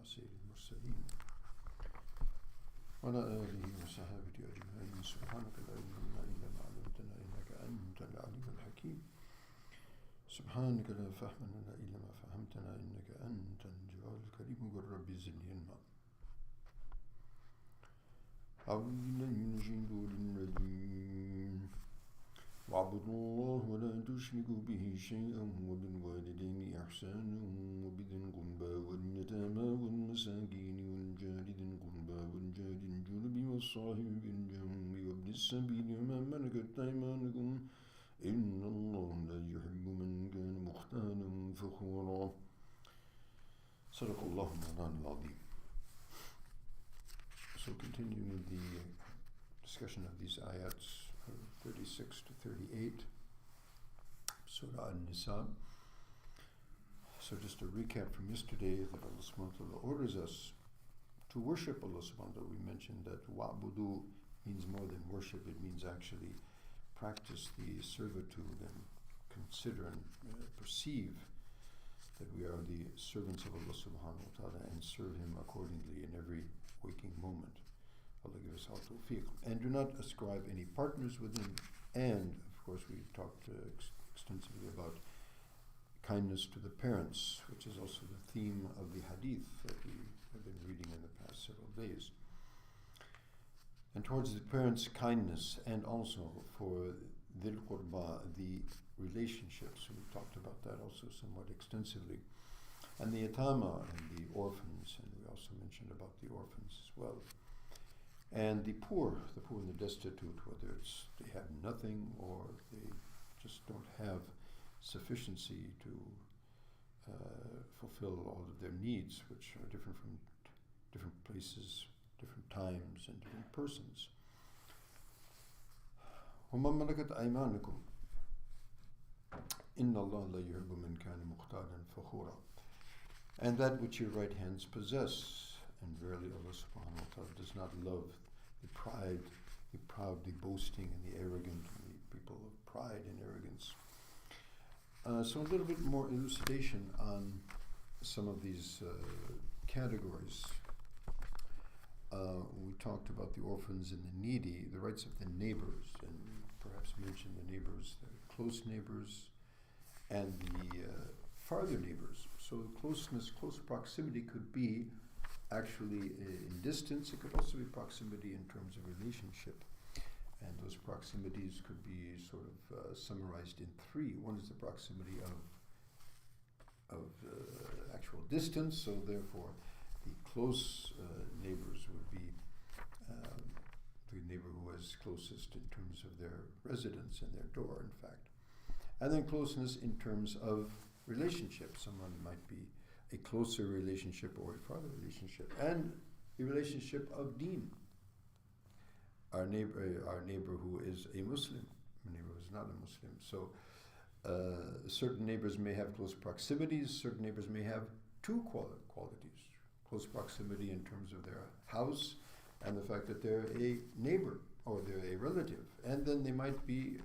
سيد المرسلين وعلى آله وصحبه أجمعين سبحانك لا علم لنا إلا ما علمتنا إنك أنت العليم الحكيم سبحانك لا فهم لنا إلا ما فهمتنا إنك أنت الجواد الكريم قل ربي زدني علما أعوذ بالله من الشيطان الرجيم واعبدوا الله ولا تشركوا به شيئا وبالوالدين إحسانا وبذي القربى واليتامى والمساكين والجار ذي القربى والجار الجنب والصاحب بالجنب وابن السبيل وما ملكت أيمانكم إن الله لا يحب من كان مختالا فخورا صدق الله مولانا العظيم. So continuing with the discussion of these ayats 36 to 38, Surah An-Nisa. So just a recap from yesterday, that Allah subhanahu wa ta'ala orders us to worship Allah subhanahu wa ta'ala. We mentioned that wa'budu means more than worship, it means actually practice the servitude and consider and perceive that we are the servants of Allah subhanahu wa ta'ala and serve Him accordingly in every waking moment. Allah give us all tawfiq. And do not ascribe any partners with Him. And, of course, we talked extensively about kindness to the parents, which is also the theme of the hadith that we have been reading in the past several days. And towards the parents, kindness, and also for dhil qurba, the relationships. We talked about that also somewhat extensively. And the yatama, and the orphans, and we also mentioned about the orphans as well. And the poor and the destitute, whether it's they have nothing or they just don't have sufficiency to fulfill all of their needs, which are different from different places, different times, and different persons. وَمَا مَلَكَتْ أَيْمَانُكُمْ إِنَّ اللَّهَ لَا يُحِبُّ مَنْ كَانَ مُخْتَالًا فَخُورًا. And that which your right hands possess. And verily Allah subhanahu wa ta'ala does not love the pride, the proud, the boasting, and the arrogant, and the people of pride and arrogance. So a little bit more elucidation on some of these categories. We talked about the orphans and the needy, the rights of the neighbors, and perhaps mentioned the neighbors, the close neighbors, and the farther neighbors. So closeness, close proximity could be actually in distance. It could also be proximity in terms of relationship. And those proximities could be sort of summarized in three. One is the proximity of actual distance, so therefore the close neighbors would be the neighbor who is closest in terms of their residence and their door, in fact. And then closeness in terms of relationship. Someone might be a closer relationship or a farther relationship, and a relationship of deen. Our neighbor who is a Muslim, a neighbor who is not a Muslim. So certain neighbors may have close proximities, certain neighbors may have two qualities. Close proximity in terms of their house and the fact that they're a neighbor or they're a relative. And then they might be,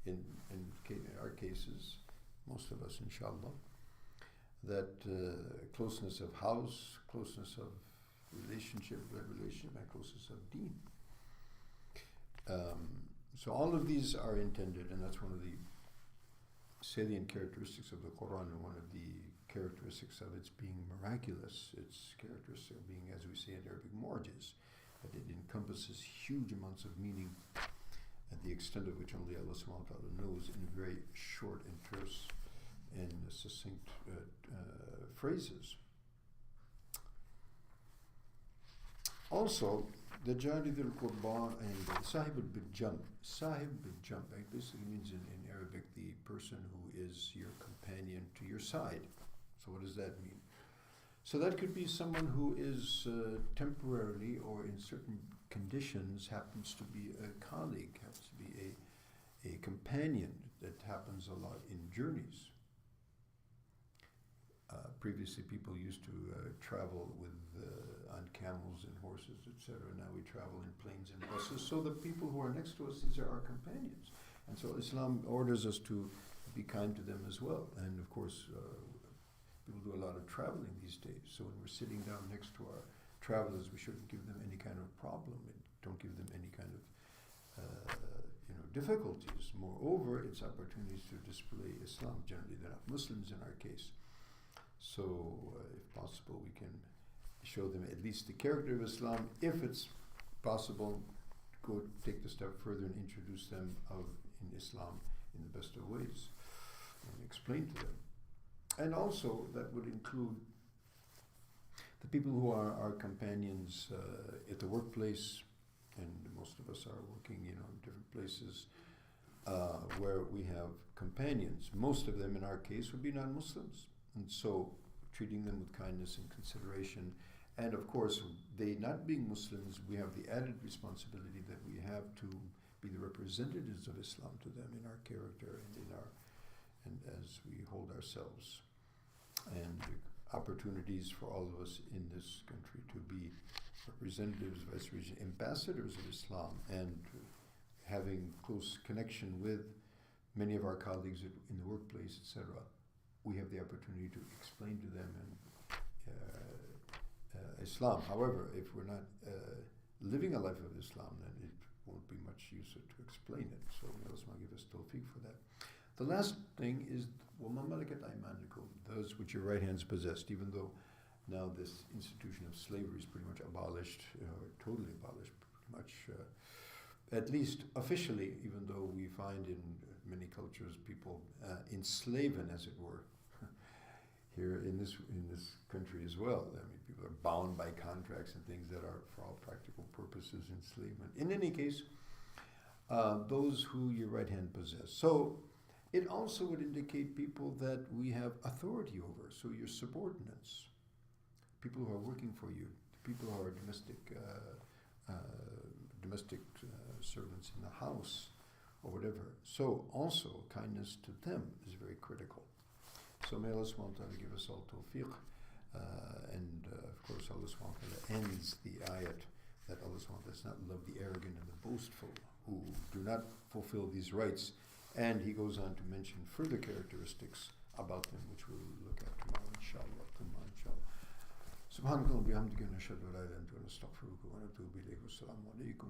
in our cases, most of us inshallah, that closeness of house, closeness of relationship, and closeness of deen. So all of these are intended, and that's one of the salient characteristics of the Quran, and one of the characteristics of its being miraculous, its characteristic of being, as we say in Arabic, mu'jiz, that it encompasses huge amounts of meaning at the extent of which only Allah subhanahu wa ta'ala knows, in very short and terse and succinct phrases. Also, the Jari dhil qurba and the Sahib bil-Jamb. Sahib bil-Jamb basically means in Arabic the person who is your companion to your side. So what does that mean? So that could be someone who is temporarily or in certain conditions happens to be a colleague, happens to be a companion. That happens a lot in journeys. Previously, people used to travel with on camels and horses, etc. Now we travel in planes and buses. So the people who are next to us, these are our companions. And so Islam orders us to be kind to them as well. And of course, People do a lot of traveling these days, so when we're sitting down next to our travelers, we shouldn't give them any kind of problem. Don't give them any kind of difficulties. Moreover, it's opportunities to display Islam. Generally, they're not Muslims in our case. So, if possible, we can show them at least the character of Islam. If it's possible, go take the step further and introduce them in Islam in the best of ways and explain to them. And also, that would include the people who are our companions at the workplace, and most of us are working, in different places where we have companions. Most of them, in our case, would be non-Muslims, and so treating them with kindness and consideration. And of course, they not being Muslims, we have the added responsibility that we have to be the representatives of Islam to them in our character and as we hold ourselves. And opportunities for all of us in this country to be representatives, vice-regent, ambassadors of Islam, and having close connection with many of our colleagues in the workplace, etc. We have the opportunity to explain to them Islam. However, if we're not living a life of Islam, then it won't be much use to explain it. So may Allah give us tawfiq for that. The last thing is وَمَا مَلَكَتْ أَيْمَانُكُمْ, those which your right hands possessed, even though now this institution of slavery is pretty much abolished, totally abolished, pretty much, at least officially, even though we find in many cultures people enslaven, as it were, here in this country as well. I mean, people are bound by contracts and things that are, for all practical purposes, enslavement. In any case, those who your right hand possess. So it also would indicate people that we have authority over. So your subordinates, people who are working for you, people who are domestic servants in the house or whatever. So also kindness to them is very critical. So may Allah subhanahu wa ta'ala give us all tawfiq. And of course Allah subhanahu wa ta'ala ends the ayat that Allah subhanahu wa ta'ala does not love the arrogant and the boastful who do not fulfill these rights. And he goes on to mention further characteristics about them, which we'll look at tomorrow, inshallah. Subhanakallah bihamdika nashhadu an la ilaha illa anta nastaghfiruka wa natubu ilayk. Assalamu alaikum.